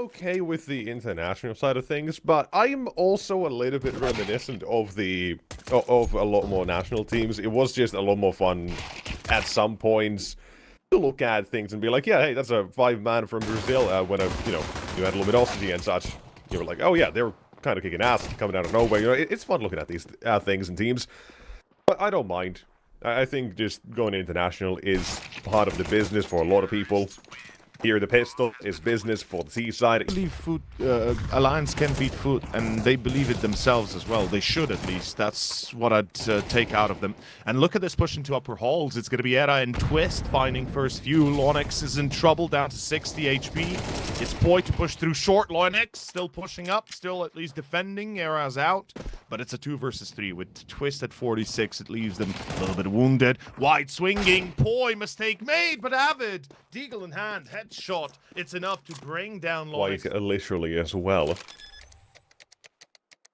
okay with the international side of things, but I'm also a little bit reminiscent of of a lot more national teams. It was just a lot more fun at some points to look at things and be like, yeah, hey, that's a 5-man from Brazil. When you had luminosity and such, you were like, oh yeah, they were kind of kicking ass coming out of nowhere. You know, it's fun looking at these things and teams, but I don't mind. I think just going international is part of the business for a lot of people. Here, the pistol is business for the C side. I believe FUT, Alliance can beat FUT, and they believe it themselves as well. They should, at least. That's what I'd take out of them. And look at this push into upper halls. It's going to be Era and Twist finding first view. lauNX is in trouble, down to 60 HP. It's Boy to push through short. lauNX still pushing up, still at least defending. Era's out, but it's a 2 versus 3 with Twist at 46. It leaves them a little bit wounded. Wide swinging. Poi, mistake made, but Avid. Deagle in hand, headshot. It's enough to bring down lauNX. Quite literally as well.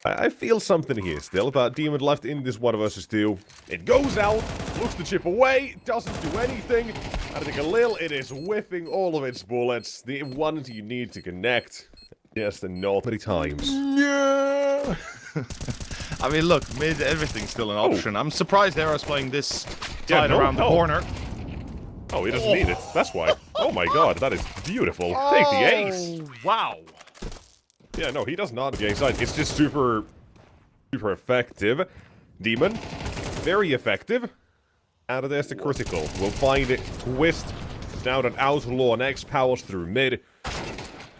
I feel something here still, but Demon left in this 1 versus 2. It goes out, looks the chip away, doesn't do anything. I think it is whiffing all of its bullets. The ones you need to connect. Yes, and not many times. Yeah. I mean, look, mid, everything's still an option. I'm surprised Era's playing this tight around the corner. Oh, he doesn't need it. That's why. Oh my god, that is beautiful. Take the ace. Wow. Yeah, no, he does not have the ace side. It's just super effective. Demon, very effective. And there's the critical. We'll find it. Twist down and out. lauNX powers through mid.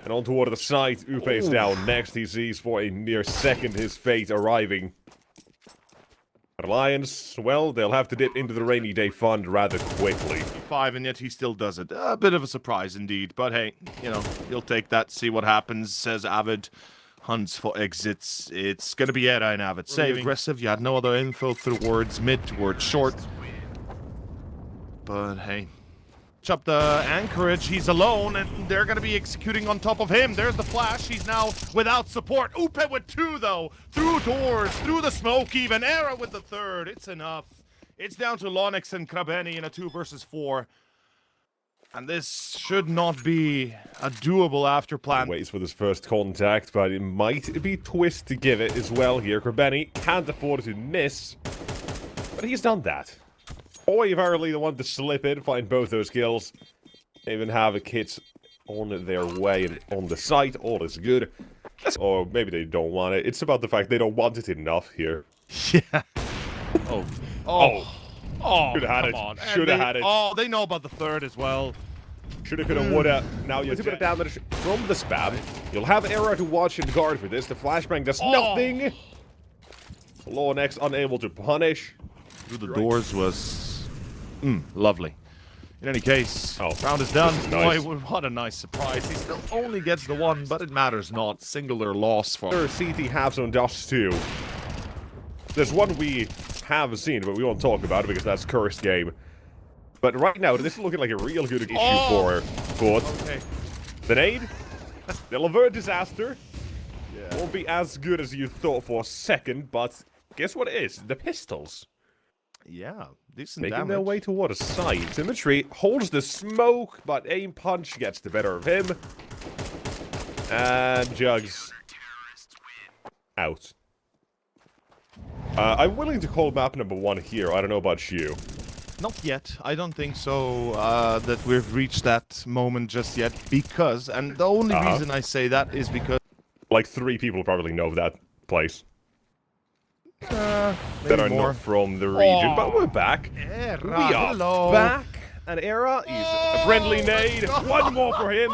And on toward the side. Upe's down next. He sees for a mere second his fate arriving. Alliance, well, they'll have to dip into the rainy day fund rather quickly. 5, and yet he still does it. A bit of a surprise indeed, but hey, you know, he'll take that, see what happens, says Avid. Hunts for exits. It's gonna be Era and Avid. Saving. Aggressive, you had no other info towards mid, towards short. But hey. Up the anchorage, he's alone, and they're gonna be executing on top of him. There's the flash, he's now without support. Upe with 2 though, through doors, through the smoke even. Era with the 3rd, it's enough. It's down to lauNX and Krabeni in a 2 versus 4. And this should not be a doable after plan. Waits for this first contact, but it might be Twist to give it as well here. Krabeni can't afford to miss, but he's done that. Boy, apparently the one to slip in, find both those kills. Even have a kits on their way and on the site. All is good. Or maybe they don't want it. It's about the fact they don't want it enough here. Yeah. Oh. Should have had it. Should have had it. Oh, they know about the 3rd as well. Shoulda, coulda, woulda. Now you have a bit of damage from the spam. You'll have Era to watch and guard for this. The flashbang does nothing. lauNX unable to punish. Through the doors was... lovely. In any case, round is done. Nice. Boy, what a nice surprise. He still only gets the 1, but it matters not. Singular loss for CCT halves on Dust 2. There's one we have seen, but we won't talk about it because that's Cursed Game. But right now, this is looking like a real good issue for FUT. Okay. The nade, they'll avert disaster. Yeah. Won't be as good as you thought for a second, but guess what it is? The pistols. Yeah, decent Making damage. their way toward a side. Symmetry holds the smoke, but aim punch gets the better of him. And Jugs out. I'm willing to call map number 1 here. I don't know about you. Not yet. I don't think so, that we've reached that moment just yet, because, and the only reason I say that is because... Like 3 people probably know that place. That are not from the region, but we're back. Era, we are back. And Era, he's a friendly nade. 1 more for him.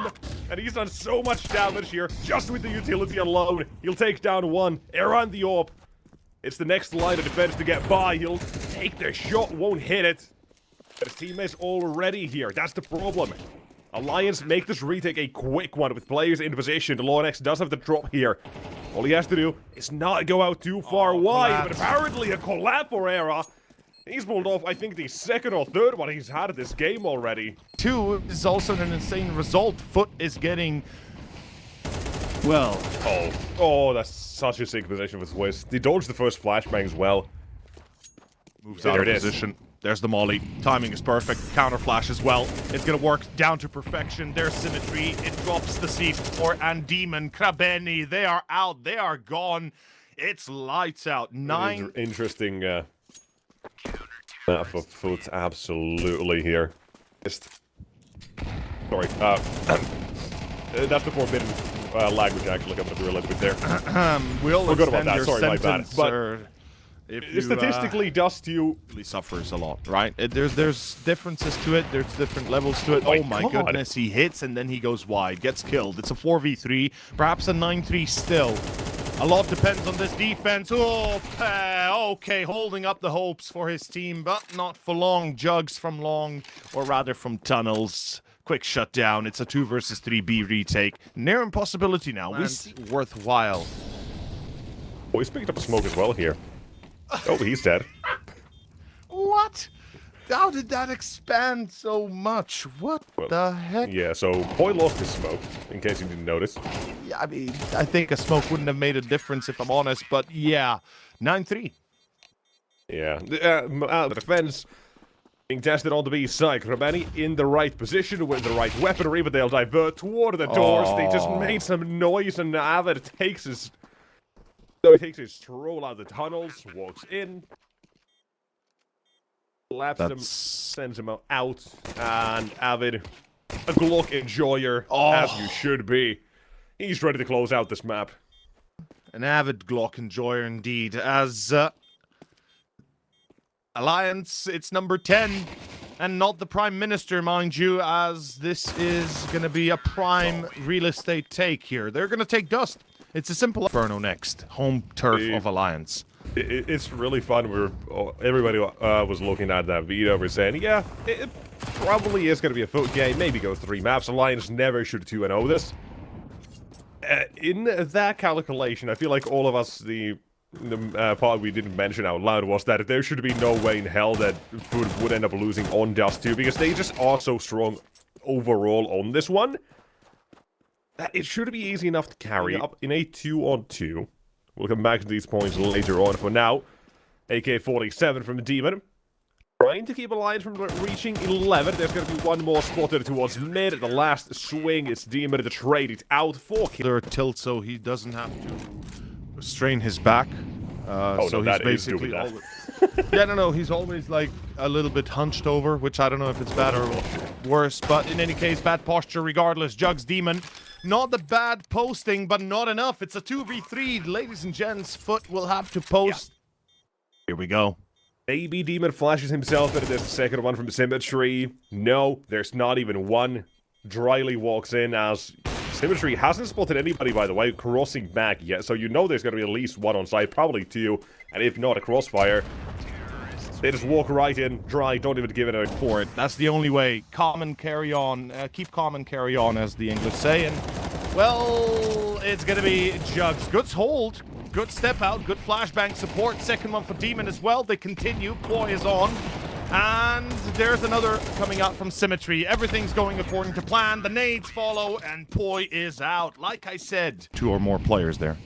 And he's done so much damage here, just with the utility alone. He'll take down 1. Era and the AWP. It's the next line of defense to get by. He'll take the shot, won't hit it. But his teammate's already here. That's the problem. Alliance make this retake a quick one with players in position. The lauNX does have the drop here. All he has to do is not go out too far wide, but apparently a collab for Era. He's pulled off, I think, the 2nd or 3rd one he's had at this game already. 2 is also an insane result. FUT is getting... Well... Oh, that's such a sick position for Twist. He dodged the first flashbang as well. Moves out of position. There's the molly. Timing is perfect. Counter flash as well. It's gonna work down to perfection. There's symmetry. It drops the C4 and Demon. Krabeni, they are out. They are gone. It's lights out. 9. Interesting map for FUT, absolutely here. Sorry. That's the forbidden language actually coming through a little bit there. We'll forgot about extend that. your Sorry, my bad. sentence, But if it statistically does you really suffers a lot, right? There's differences to it. There's different levels to it. Oh Oh my my God. goodness, he hits and then he goes wide, gets killed. It's a 4v3, perhaps a 9-3 still. A lot depends on this defense. Oh, okay, holding up the hopes for his team, but not for long. Jugs from long, or rather from tunnels. Quick shutdown. It's a 2 versus 3 B retake. Near impossibility now. It's worthwhile. Oh, he's picked up a smoke as well here. Oh, he's dead. What? How did that expand so much? What the heck? Yeah, so Boy lost his smoke, in case you didn't notice. Yeah, I mean, I think a smoke wouldn't have made a difference if I'm honest, but yeah. 9-3. Yeah, the defense being tested on the B side. Krabeni in the right position with the right weaponry, but they'll divert toward the doors. They just made some noise, and Avid takes his... So he takes his stroll out the tunnels, walks in, laps him, sends him out, and Avid, a Glock enjoyer, as you should be. He's ready to close out this map. An avid Glock enjoyer indeed. As Alliance, it's number 10, and not the Prime Minister, mind you, as this is going to be a prime real estate take here. They're going to take dust. It's a simple Inferno next. Home turf of Alliance. It's really fun. Everybody was looking at that video. We're saying, yeah, it probably is going to be a FUT game. Maybe go 3 maps. Alliance never should 2-0 this. In that calculation, I feel like all of us, the part we didn't mention out loud was that there should be no way in hell that FUT would end up losing on Dust 2, because they just are so strong overall on this one. It should be easy enough to carry up in a 2-on-2. We'll come back to these points later on. For now, AK-47 from Demon. Trying to keep Alliance from reaching 11. There's going to be one more spotted towards mid. The last swing, it's Demon to trade it out for kill. Tilt so he doesn't have to strain his back. So no, he's basically yeah, no, he's always like a little bit hunched over, which I don't know if it's bad or worse, but in any case, bad posture regardless. Jugs Demon. Not the bad posting, but not enough. It's a 2v3. Ladies and gents, FUT will have to post. Yeah. Here we go. Maybe Demon flashes himself, but there's a second one from Symmetry. No, there's not even one. Dryly walks in as Symmetry hasn't spotted anybody, by the way, crossing back yet. So you know there's going to be at least one on site, probably 2. And if not, a crossfire. They just walk right in, dry, don't even give it a for it. That's the only way. Calm and carry on. Keep calm and carry on, as the English say. And, well, it's going to be Jugs. Good hold. Good step out. Good flashbang support. Second one for Demon as well. They continue. Ploy is on. And there's another coming out from Symmetry. Everything's going according to plan. The nades follow, and Poi is out. Like I said, 2 or more players there.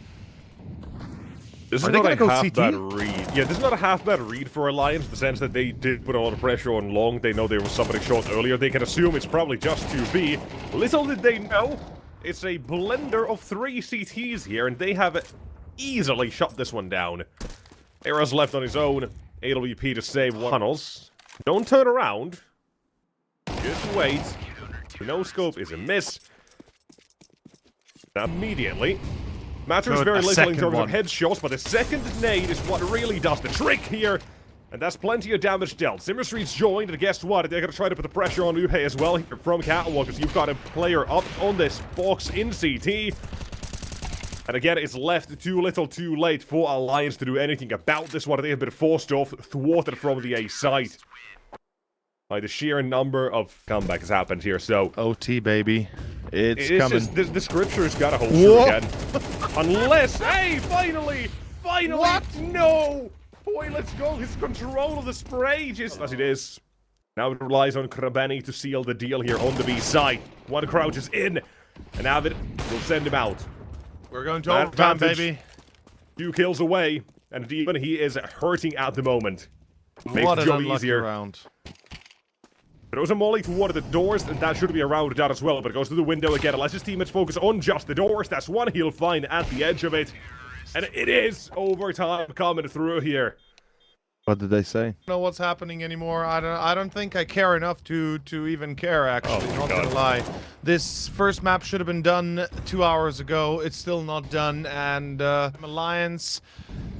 This is not a half-bad read. Yeah, this is not a half-bad read for Alliance, in the sense that they did put a lot of pressure on long. They know there was somebody short earlier. They can assume it's probably just 2B. Little did they know, it's a blender of 3 CTs here, and they have easily shut this one down. Era's left on his own. AWP to save one. Tunnels. Don't turn around. Just wait. No scope is a miss. Immediately. Matters very little in terms of headshots, but the second nade is what really does the trick here. And that's plenty of damage dealt. Symmetry's joined, and guess what? They're going to try to put the pressure on Uhe as well here from Catwalk, because you've got a player up on this box in CT. And again, it's left too little too late for Alliance to do anything about this one. They have been forced off, thwarted from the A site. By the sheer number of comebacks has happened here, so... OT, baby. It's coming. Just, the scripture's gotta hold true again. Unless... Hey, finally! Finally! What? No! Boy, let's go. His control of the spray, just as it is. Now it relies on Krabeni to seal the deal here on the B side. One crouch is in, and Avid will send him out. We're going to overtime, baby. 2 kills away, and Demon, he is hurting at the moment. Makes What the an job unlucky easier. round. Throws a molly to one of the doors, and that should be around that as well, but it goes to the window again. Lets his teammates focus on just the doors. That's one he'll find at the edge of it. And it is overtime coming through here. What did they say? I don't know what's happening anymore. I don't think I care enough to even care, actually. Oh, not God. gonna lie. This first map should have been done 2 hours ago. It's still not done, and Alliance,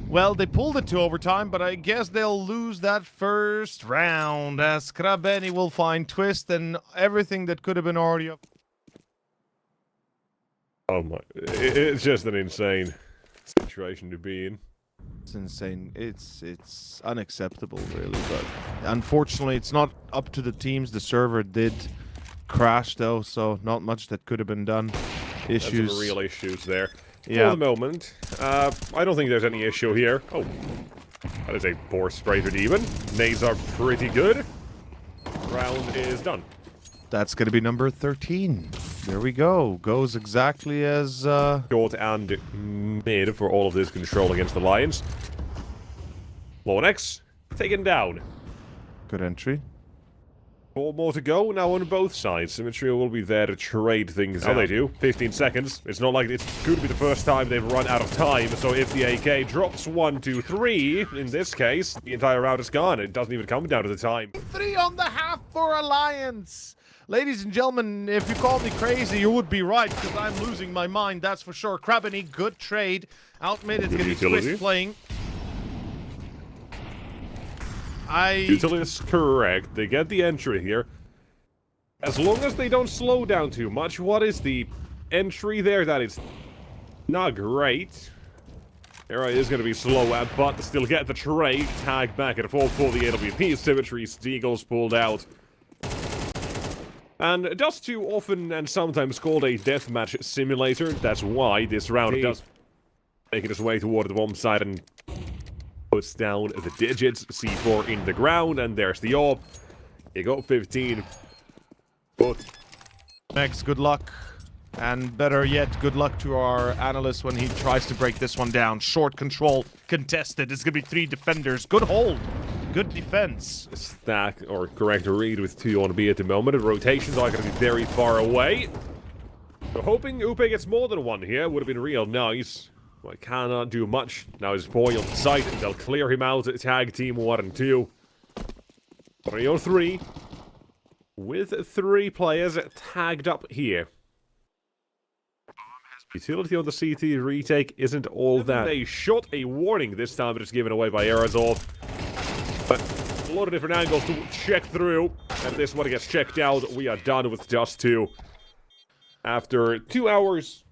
well, they pulled it to overtime, but I guess they'll lose that first round, as Krabeni will find Twist and everything that could have been already up. Oh my, it's just an insane situation to be in. It's insane. It's unacceptable, really. But unfortunately, it's not up to the teams. The server did crash, though, so not much that could have been done. Issues. Some real issues there. Yeah. For the moment, I don't think there's any issue here. Oh, that is a poor spray to demon. Nades are pretty good. Round is done. That's going to be number 13. There we go. Goes exactly as... Short and mid for all of this control against the Lions. lauNX taken down. Good entry. 4 more to go now on both sides. Symmetry will be there to trade things out. They do. 15 seconds. It's not like it's going to be the first time they've run out of time. So if the AK drops 1, 2, 3, in this case, the entire round is gone. It doesn't even come down to the time. 3 on the half for Alliance. Ladies and gentlemen, if you call me crazy, you would be right, because I'm losing my mind, that's for sure. Krabeni, good trade. Out mid, it's going to be Twist playing. Utility is correct. They get the entry here. As long as they don't slow down too much. What is the entry there? That is not great. Era is going to be slow at, but still get the trade. Tag back and forth for the AWP. Symmetry, Steagles pulled out. And just too often and sometimes called a deathmatch simulator. That's why this round does making its way toward the bomb side and puts down the digits. C4 in the ground, and there's the AWP. You got 15. But Next, good luck. And better yet, good luck to our analyst when he tries to break this one down. Short control, contested. It's going to be 3 defenders. Good hold. Good defense. stack, or correct read with 2 on B at the moment. The rotations are going to be very far away. So hoping Upe gets more than 1 here would have been real nice. Well, I cannot do much. Now his boy on site, and they'll clear him out. Tag team 1 and 2. 3 on 3. With 3 players tagged up here. Utility on the CT retake isn't all that. They shot a warning this time, but it's given away by Arazov. But a lot of different angles to check through. And this one gets checked out. We are done with just 2. After 2 hours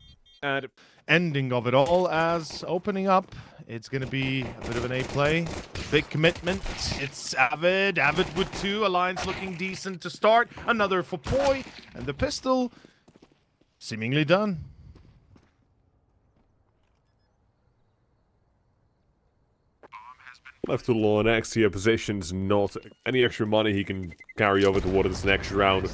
and... Ending of it all as opening up. It's going to be a bit of an A play. Big commitment. It's Avid. Avid with 2. Alliance looking decent to start. Another for Poi. And the pistol seemingly done. Left to lauNX here, positions not any extra money he can carry over toward this next round.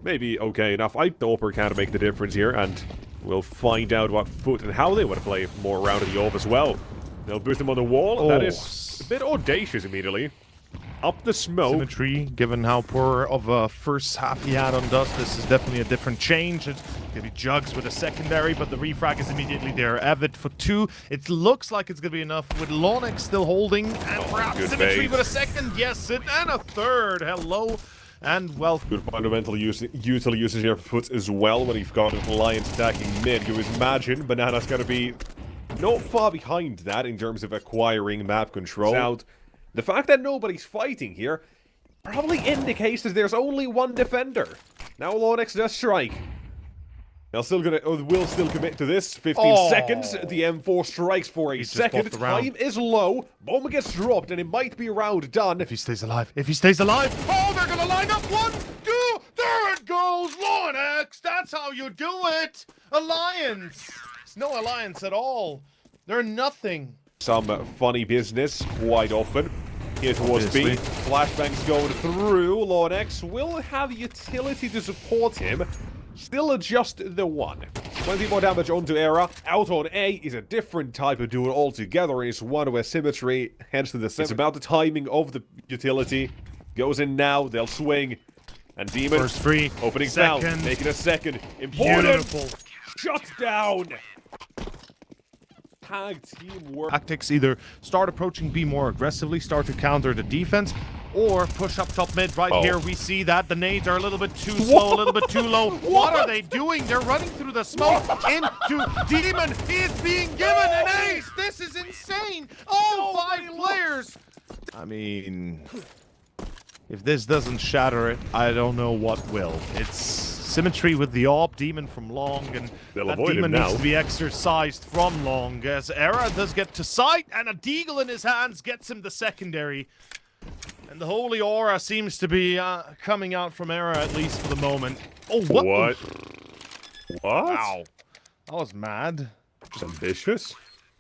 Maybe okay enough. I hope we can make the difference here, and we'll find out what FUT and how they want to play more around the AWP as well. They'll boost him on the wall. Oh. That is a bit audacious immediately. Up the smoke. Symmetry, given how poor of a first half he had on Dust, this is definitely a different change. It's going to be Jugs with a secondary, but the refrag is immediately there. Avid for 2. It looks like it's going to be enough with lauNX still holding, and perhaps Symmetry bait. with a second. Yes, and a third. Hello. And, well... Good fundamental util usage here for FUT as well when you've got Alliance attacking mid. You imagine Banana's going to be not far behind that in terms of acquiring map control. Out. The fact that nobody's fighting here probably indicates that there's only 1 defender. Now lauNX does strike. They'll still will still commit to this. 15 seconds. The M4 strikes for a second. Time is low. Bomb gets dropped, and it might be round done. If he stays alive. If he stays alive. Oh, they're gonna line up. 1, 2. There it goes. lauNX. That's how you do it. Alliance. No alliance at all. They're nothing. Some funny business quite often. Here towards B. Flashbangs going through. lauNX will have utility to support him. Still just the 1. 20 more damage onto Era. Out on A is a different type of duel altogether. It's one where symmetry heads to the center. It's about the timing of the utility. Goes in now, they'll swing. And Demon, First free, opening second. foul, making a second. Important. Beautiful. Shut down. Tag teamwork. Tactics either start approaching B more aggressively, start to counter the defense, or push up top mid. Right here, we see that the nades are a little bit too slow, a little bit too low. What are they doing? They're running through the smoke into Demon. He is being given an ace. This is insane. All 5 players. I mean, if this doesn't shatter it, I don't know what will. It's symmetry with the AWP, Demon from long, and that Demon needs to be exercised from long, as Era does get to sight, and a deagle in his hands gets him the secondary. And the holy aura seems to be coming out from Era, at least for the moment. Oh, what? What? Wow. That was mad. Just ambitious.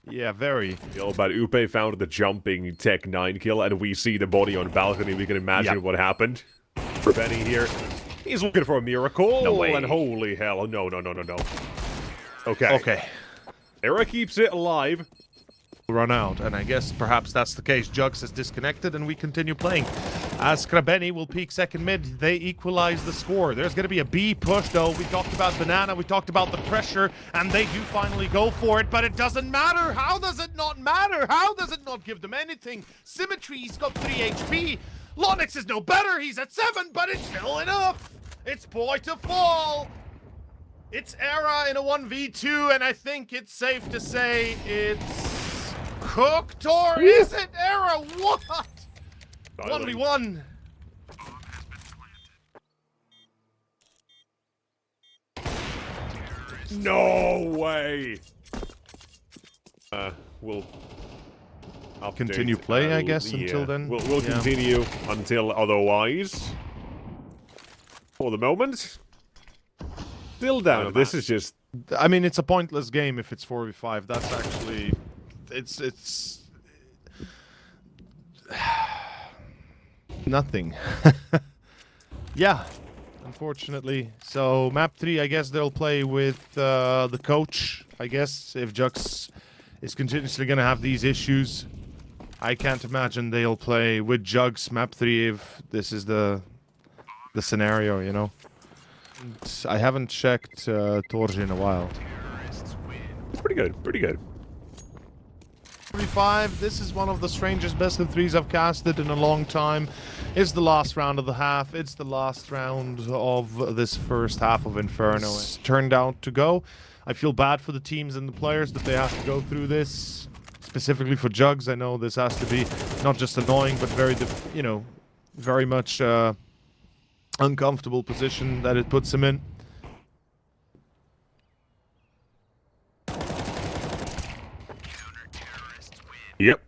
Yeah, very. All about Upe found the jumping Tech 9 kill, and we see the body on balcony. We can imagine what happened. For Benny here, he's looking for a miracle. No way. And holy hell, no. Okay. Okay. Era keeps it alive. Run out, and I guess perhaps that's the case. Jugs is disconnected, and we continue playing. As Krabeni will peek second mid, they equalize the score. There's going to be a B push, though. We talked about Banana, we talked about the pressure, and they do finally go for it, but it doesn't matter. How does it not matter? How does it not give them anything? Symmetry's got 3 HP. lauNX is no better. He's at 7, but it's still enough. It's boy to fall. It's Era in a 1v2, and I think it's safe to say it's cooked, or is it Era? What? 1v1. No way. We'll continue playing, I guess, until then. We'll continue until otherwise. For the moment, still down. This is just. I mean, it's a pointless game if it's 4v5. That's actually, it's nothing. Yeah, unfortunately. So map 3, I guess they'll play with the coach. I guess if Jux is continuously gonna have these issues, I can't imagine they'll play with Jugs map 3 if this is the scenario, you know. And I haven't checked Torj in a while. Pretty good. 3-5, this is one of the strangest best of 3s I've casted in a long time. It's the last round of the half. It's the last round of this first half of Inferno. It's turned out to go. I feel bad for the teams and the players that they have to go through this. Specifically for Jugs, I know this has to be not just annoying, but very, very much uncomfortable position that it puts him in. Yep.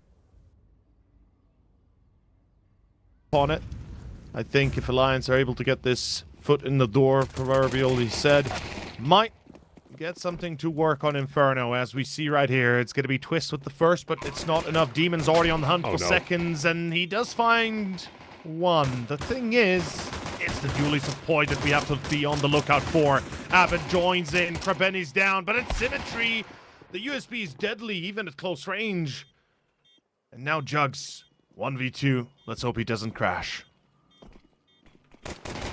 On it. I think if Alliance are able to get this foot in the door, proverbially said, might get something to work on Inferno. As we see right here, it's going to be Twist with the first, but it's not enough. Demon's already on the hunt for seconds, and he does find one. The thing is, it's the dualies of Poi that we have to be on the lookout for. Avid joins in, Krabeni's down, but it's Symmetry. The USB is deadly, even at close range. And now Jugs, 1v2. Let's hope he doesn't crash.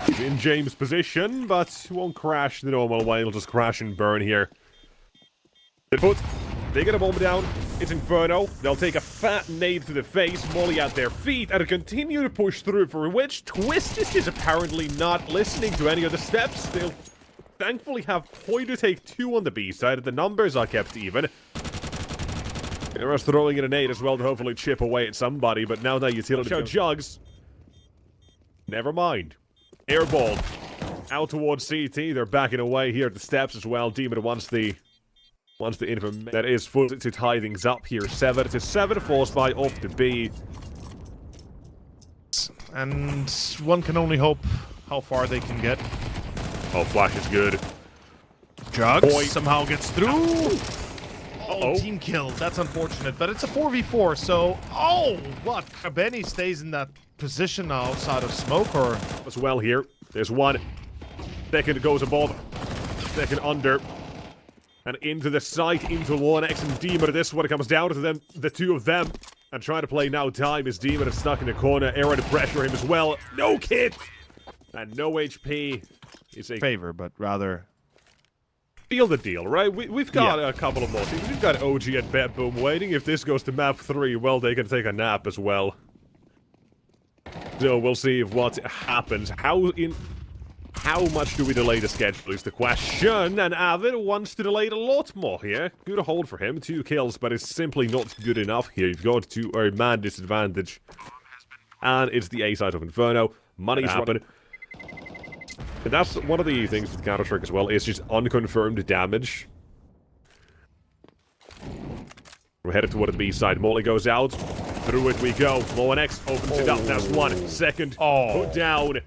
He's in James' position, but he won't crash the normal way. He'll just crash and burn here. Foot. They get a bomb down. It's Inferno. They'll take a fat nade to the face, Molly at their feet, and continue to push through, for which Twist is apparently not listening to any of the steps. They'll thankfully have Poi to take 2 on the B side, and the numbers are kept even. Era's throwing in a nade as well to hopefully chip away at somebody, but now that utility show Jugs. Never mind. Airball. Out towards CT. They're backing away here at the steps as well. Demon wants the information. That is full to tie things up here. 7-7, forced by off the B. And one can only hope how far they can get. Oh, Flash is good. Jugs somehow gets through. Oh, team killed. That's unfortunate, but it's a 4v4, so... Oh, what? Krabeni stays in that position outside of smoke, or... As well here. There's one. Second goes above. Second under. And into the site, into lauNX and Demon. This is what it comes down to them, the two of them. And trying to play now time as Demon is stuck in the corner. Era to pressure him as well. No kit! And no HP. It's a favor, but rather... Feel the deal, right? We've got a couple of more teams. We've got OG and Bet Boom waiting. If this goes to map 3, well, they can take a nap as well. So we'll see what happens. How much do we delay the schedule is the question, and Avid wants to delay it a lot more here. Good hold for him, 2 kills, but it's simply not good enough here. You've got a man disadvantage. And it's the A side of Inferno. Money's running. And that's one of the things with Counter-Strike as well, is just unconfirmed damage. We're headed toward the B side. Molly goes out. Through it we go. lauNX opens it up. That's 1 second. Put down.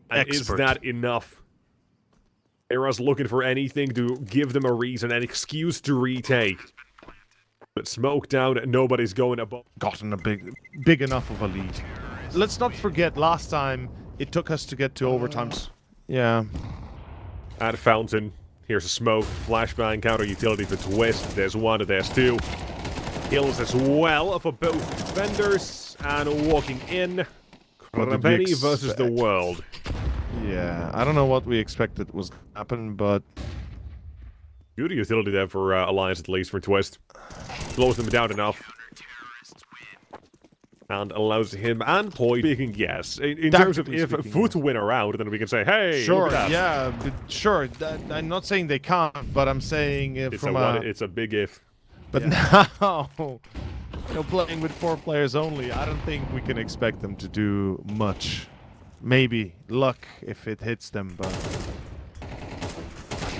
And is that enough? Era's looking for anything to give them a reason, an excuse to retake. But smoke down, nobody's going above. Gotten a big enough of a lead. Let's not forget, last time it took us to get to overtimes. Yeah. At Fountain. Here's a smoke. Flashbang, counter utility for Twist. There's 1, there's 2. Kills as well for both defenders. And walking in. Penny versus the world. Yeah, I don't know what we expected was going to happen, but... Good utility there for Alliance, at least, for Twist. Slows them down enough. And allows him and Poi speaking yes. In terms of if FUT win a round, then we can say, hey, sure, yeah, sure. I'm not saying they can't, but I'm saying it's a big if. But now, playing with 4 players only, I don't think we can expect them to do much. Maybe luck if it hits them, but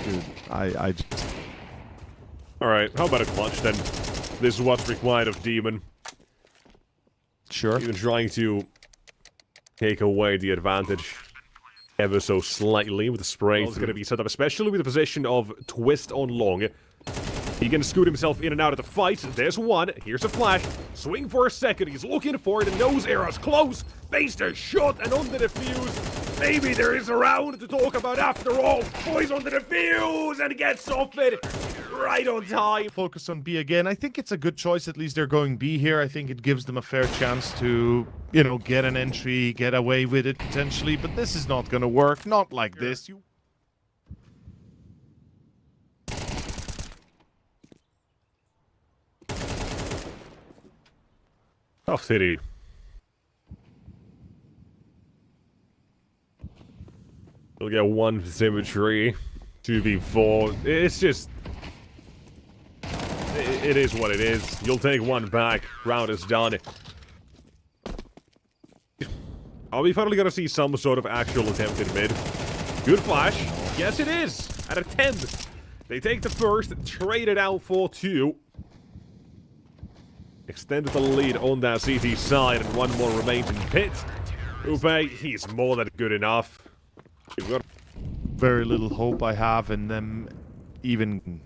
dude, I just... Alright, how about a clutch then? This is what's required of Demon. Sure. Even trying to take away the advantage ever so slightly with the spray. It's going to be set up, especially with the position of Twist on long. He can scoot himself in and out of the fight. There's 1. Here's a flash. Swing for a second. He's looking for it and knows Era's close. Based a shot and on the defuse. Maybe there is a round to talk about after all. Boys on the defuse and gets off it right on time. Focus on B again. I think it's a good choice. At least they're going B here. I think it gives them a fair chance to, get an entry, get away with it potentially. But this is not going to work. Not like this. Tough city. We'll get 1 symmetry, 2v4. It's just... It is what it is. You'll take 1 back. Round is done. Are we finally gonna see some sort of actual attempt in mid? Good flash. Yes, it is. At a 10. They take the first, trade it out for 2. Extended the lead on that CT side, and 1 more remains in pit. Upe, he's more than good enough. Very little hope I have in them even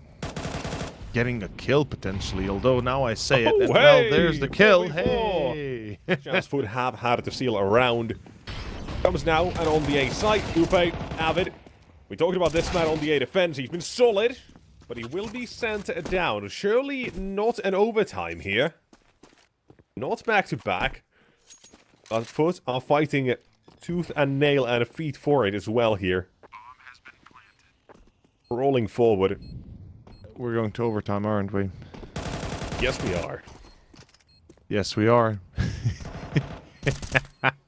getting a kill, potentially. Although now I say it, and hey, well, there's the kill. Hey! Chance FUT have had to seal a round. Comes now, and on the A site, Upe, Avid. We talked about this man on the A defense. He's been solid, but he will be sent down. Surely not an overtime here. Not back-to-back. But FUT are fighting tooth and nail and feet for it as well here. Rolling forward. We're going to overtime, aren't we? Yes, we are. Yes, we are.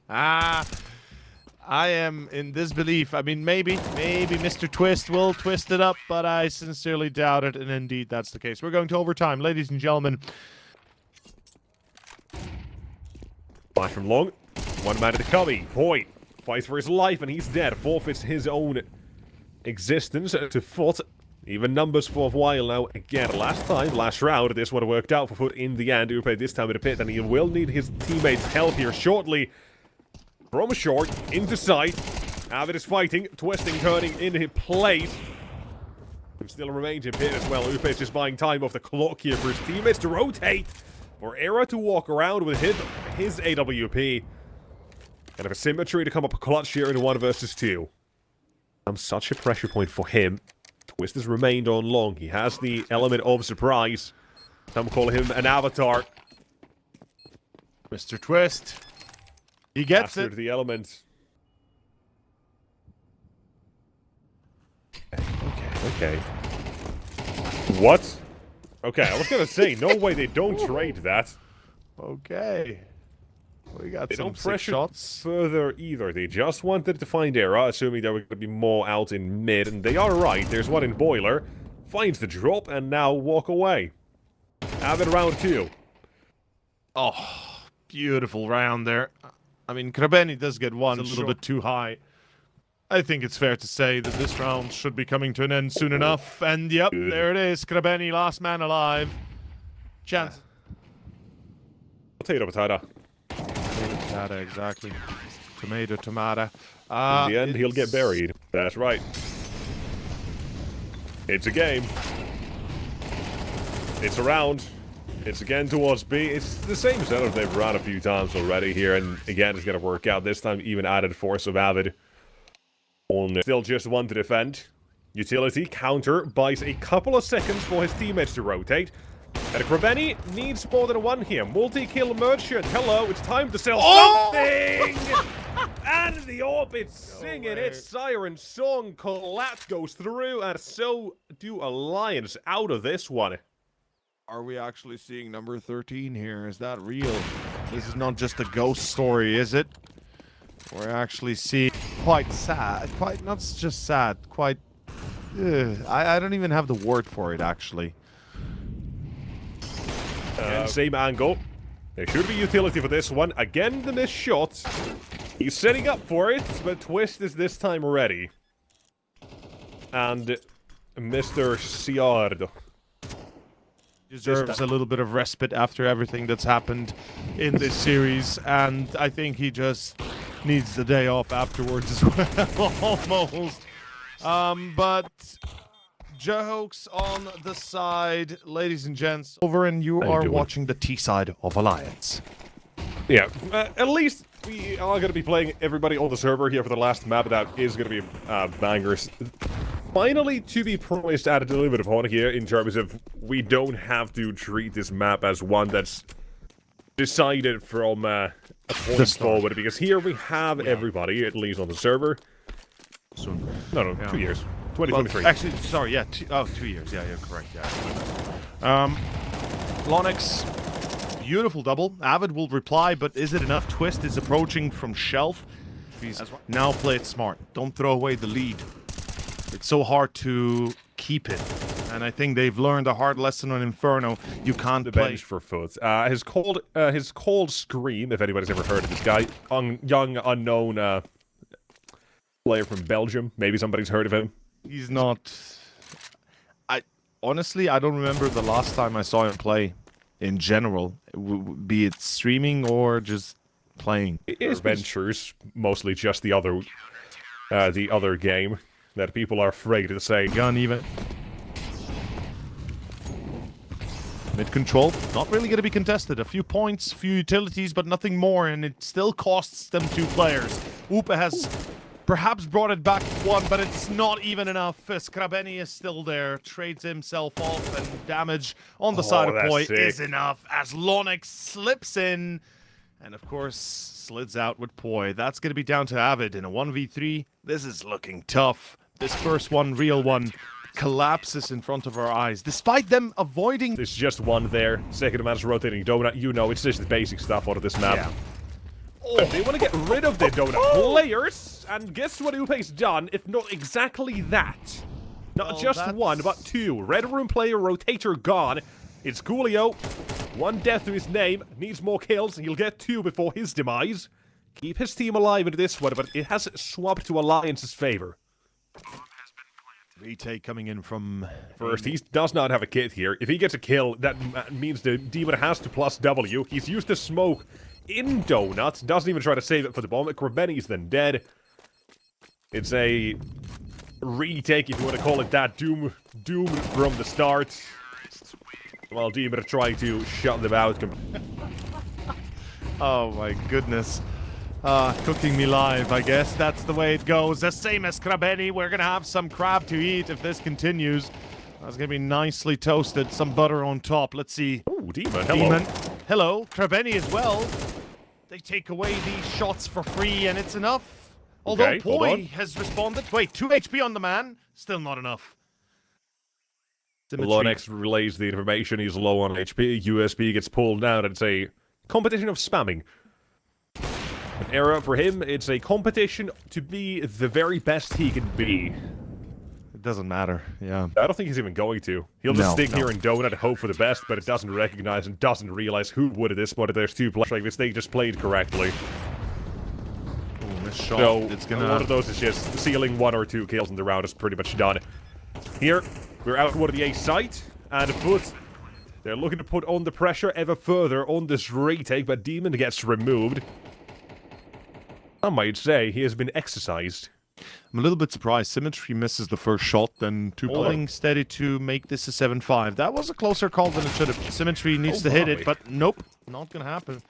I am in disbelief. I mean, maybe Mr. Twist will twist it up, but I sincerely doubt it, and indeed that's the case. We're going to overtime, ladies and gentlemen. Flash from long. 1 man at the cubby. Point. Fights for his life, and he's dead. Forfeits his own existence to FUT. Even numbers for a while now. Again, last round, this would have worked out for FUT in the end. Upe this time in the pit, and he will need his teammates' help here shortly. From short, into sight. Avid is fighting, twisting, turning in place. He still remains in pit as well. Upe is just buying time off the clock here for his teammates to rotate. For Era to walk around with his AWP. And have a symmetry to come up a clutch here in 1 versus 2. I'm such a pressure point for him. Twist has remained on long. He has the element of surprise. Some call him an avatar. Mr. Twist. He gets Mastered it. the element. Okay. What? Okay, I was gonna say, no way they don't trade that. Okay. We got They some don't sick pressure shots. further either. They just wanted to find Era, assuming there were going to be more out in mid, and they are right. There's one in Boiler. Finds the drop, and now walk away. Avid round 2. Oh, beautiful round there. I mean, Krabeni does get one. It's a little bit too high. I think it's fair to say that this round should be coming to an end soon enough. And yep, there it is. Krabeni, last man alive. Chance. Potato. Tomato, exactly. Tomato. In the end, he'll get buried. That's right. It's a game. It's a round. It's again towards B. It's the same setup they've run a few times already here, and again, it's gonna work out. This time, even added force of Avid. Still just one to defend. Utility counter buys a couple of seconds for his teammates to rotate. And Krabeni needs more than one here. Multi-kill merchant. Hello, it's time to sell something! And the Orbit's singing its siren song. Collat goes through, and so do Alliance out of this one. Are we actually seeing number 13 here? Is that real? This is not just a ghost story, is it? We're actually seeing quite sad. Quite, not just sad, quite... I don't even have the word for it, actually. Same angle. There should be utility for this one. Again, the missed shot. He's setting up for it, but Twist is this time ready. And Mr. Ciardo Deserves a little bit of respite after everything that's happened in this series, and I think he just needs the day off afterwards as well, almost. But jokes on the side, ladies and gents. Over, and you are watching the T side of Alliance. Yeah, at least we are going to be playing everybody on the server here for the last map. That is going to be bangers. Finally, to be promised at a little bit of honor here in terms of we don't have to treat this map as one that's decided from a point forward, because here we have everybody, at least on the server. Soon. No, 2 years. 2023. Well, actually, sorry, yeah, 2 years. Yeah, you're correct. Yeah. lauNX, beautiful double. Avid will reply, but is it enough? Twist is approaching from shelf. Please, now play it smart. Don't throw away the lead. It's so hard to keep it, and I think they've learned a hard lesson on Inferno. You can't play bench for FUT. His cold scream, if anybody's ever heard of this guy, young unknown player from Belgium. Maybe somebody's heard of him. He's not. Honestly, I don't remember the last time I saw him play. In general, be it streaming or just playing. His ventures, mostly just the other game that people are afraid to say. Gun even. Mid control, not really going to be contested. A few points, few utilities, but nothing more, and it still costs them 2 players. Upa has perhaps brought it back 1, but it's not even enough. Krabeni is still there, trades himself off, and damage on the side of Poi is enough as lauNX slips in, and of course slids out with Poi. That's going to be down to Avid in a 1v3. This is looking tough. This first one, real one, collapses in front of our eyes, despite them avoiding... There's just one there. Second man's rotating donut. You know, it's just the basic stuff out of this map. Yeah. Oh, they want to get rid of their donut players, and guess what Upe's done, if not exactly that? Not just one, but 2. Red room player rotator gone. It's Coolio. 1 death to his name. Needs more kills. He'll get 2 before his demise. Keep his team alive in this one, but it has swapped to Alliance's favor. Retake coming in from... First, he does not have a kit here. If he gets a kill, that means the demon has to plus W. He's used the smoke in Donut. Doesn't even try to save it for the bomb. Krabeni's then dead. It's a retake, if you want to call it that. Doom from the start. While demon are trying to shut them out. Oh my goodness. Cooking me live, I guess. That's the way it goes. The same as Krabeni. We're gonna have some crab to eat if this continues. That's gonna be nicely toasted. Some butter on top. Let's see. Oh, Demon, hello. Hello. Krabeni as well. They take away these shots for free, and it's enough. Although Okay, Poi has responded. Wait, 2 HP on the man. Still not enough. lauNX relays the information. He's low on HP. USB gets pulled down, and it's a competition of spamming. An era for him, it's a competition to be the very best he can be. It doesn't matter, yeah. I don't think he's even going to. He'll just stick here in Donut and hope for the best, but it doesn't recognize and doesn't realize who would at this point if there's 2 players like this. They just played correctly. Ooh, this shot, So, it's gonna... a lot of those is just sealing 1 or 2 kills in the round is pretty much done. Here, we're out one of the A site, and FUT. They're looking to put on the pressure ever further on this retake, but Demon gets removed. I might say he has been exercised. I'm a little bit surprised. Symmetry misses the first shot, then 2 playing steady to make this a 7-5. That was a closer call than it should have. Symmetry needs to hit it, but nope, not gonna happen.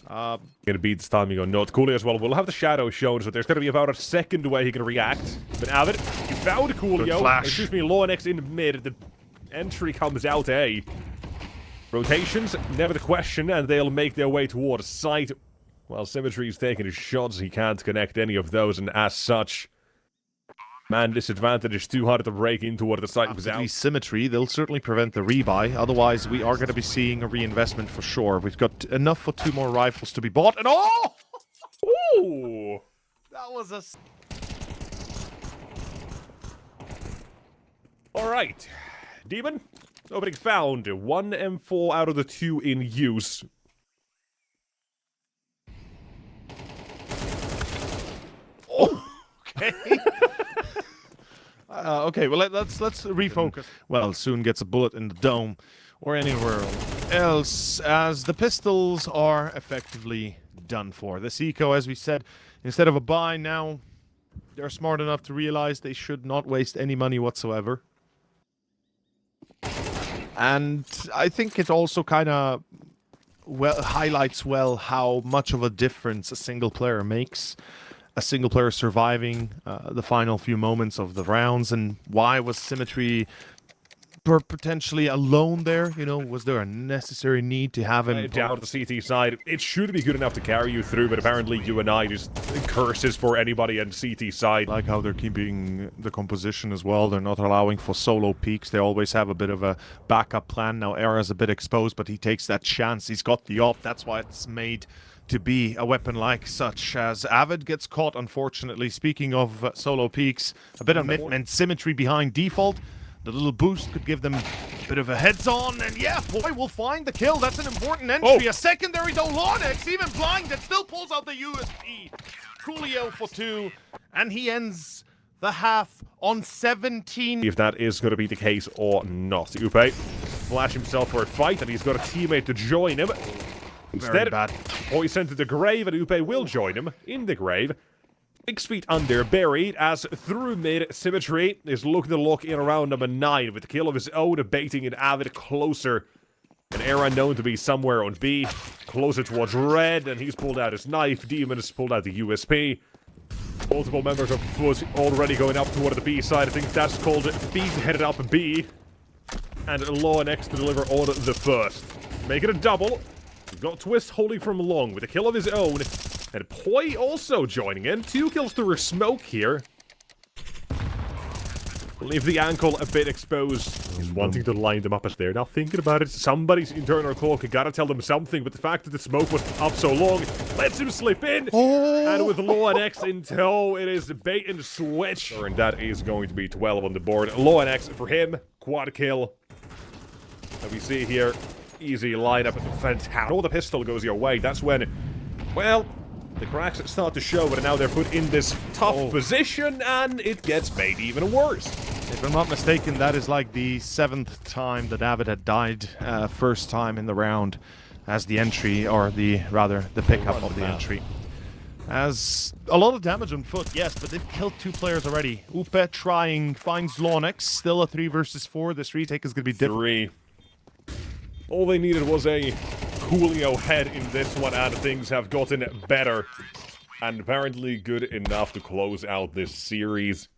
Gonna beat this timing on not Coolio as well. We'll have the shadow shown, so there's gonna be about a second way he can react. But Avid, he found Coolio. Excuse me, lauNX in mid. The entry comes out A. Rotations, never the question, and they'll make their way towards site. While Symmetry's taking his shots, he can't connect any of those, and as such, man disadvantage is too hard to break into what the site was out. Symmetry, they'll certainly prevent the rebuy. Otherwise, we are going to be seeing a reinvestment for sure. We've got enough for 2 more rifles to be bought, and oh! Ooh! That was a... Alright. Demon, opening found. 1 M4 out of the 2 in use. Okay, well, let's refocus. Well, soon gets a bullet in the dome, or anywhere else, as the pistols are effectively done for. This eco, as we said, instead of a buy, now they're smart enough to realize they should not waste any money whatsoever. And I think it also kind of highlights well how much of a difference a single player makes. A single player surviving the final few moments of the rounds, and why was Symmetry potentially alone there? You know, was there a necessary need to have him down to the CT side? It should be good enough to carry you through, but apparently UNI just curses for anybody on CT side. Like how they're keeping the composition as well. They're not allowing for solo peaks. They always have a bit of a backup plan. Now Era's a bit exposed, but he takes that chance. He's got the op. That's why it's made to be a weapon like such, as Avid gets caught, unfortunately. Speaking of solo peaks, a bit of commitment, Symmetry behind default. The little boost could give them a bit of a heads-on, and yeah, boy, we'll find the kill. That's an important entry. A secondary, though, lauNX, even blinded, still pulls out the USP. Coolio for 2, and he ends the half on 17. If that is going to be the case or not. Upe flash himself for a fight, and he's got a teammate to join him. Instead, he's sent to the grave, and Upe will join him in the grave. 6 feet under, buried, as through mid, Symmetry is looking to lock in around number 9 with the kill of his own, baiting an Avid closer. An Era known to be somewhere on B, closer towards red, and he's pulled out his knife. Demon has pulled out the USP. Multiple members of FUT already going up toward the B side. I think that's called Feet headed up B. And lauNX to deliver on the first. Make it a double. We've got Twist holding from long with a kill of his own. And Poi also joining in. 2 kills through a smoke here. Leave the ankle a bit exposed. He's wanting to line them up as they're now thinking about it. Somebody's internal clock. Gotta tell them something. But the fact that the smoke was up so long lets him slip in. And with lauNX in tow, it is bait and switch. And that is going to be 12 on the board. lauNX for him. Quad kill. And we see here, easy lineup. Fantastic. All the pistol goes your way. That's when, well, the cracks start to show, but now they're put in this tough position, and it gets made even worse. If I'm not mistaken, that is like the 7th time that Avid had died, first time in the round as the entry, or the pickup of the entry. As a lot of damage on FUT, yes, but they've killed 2 players already. Upe trying, finds lauNX, still a 3 versus 4. This retake is going to be different. 3. All they needed was a Coolio head in this one, and things have gotten better. and apparently good enough to close out this series.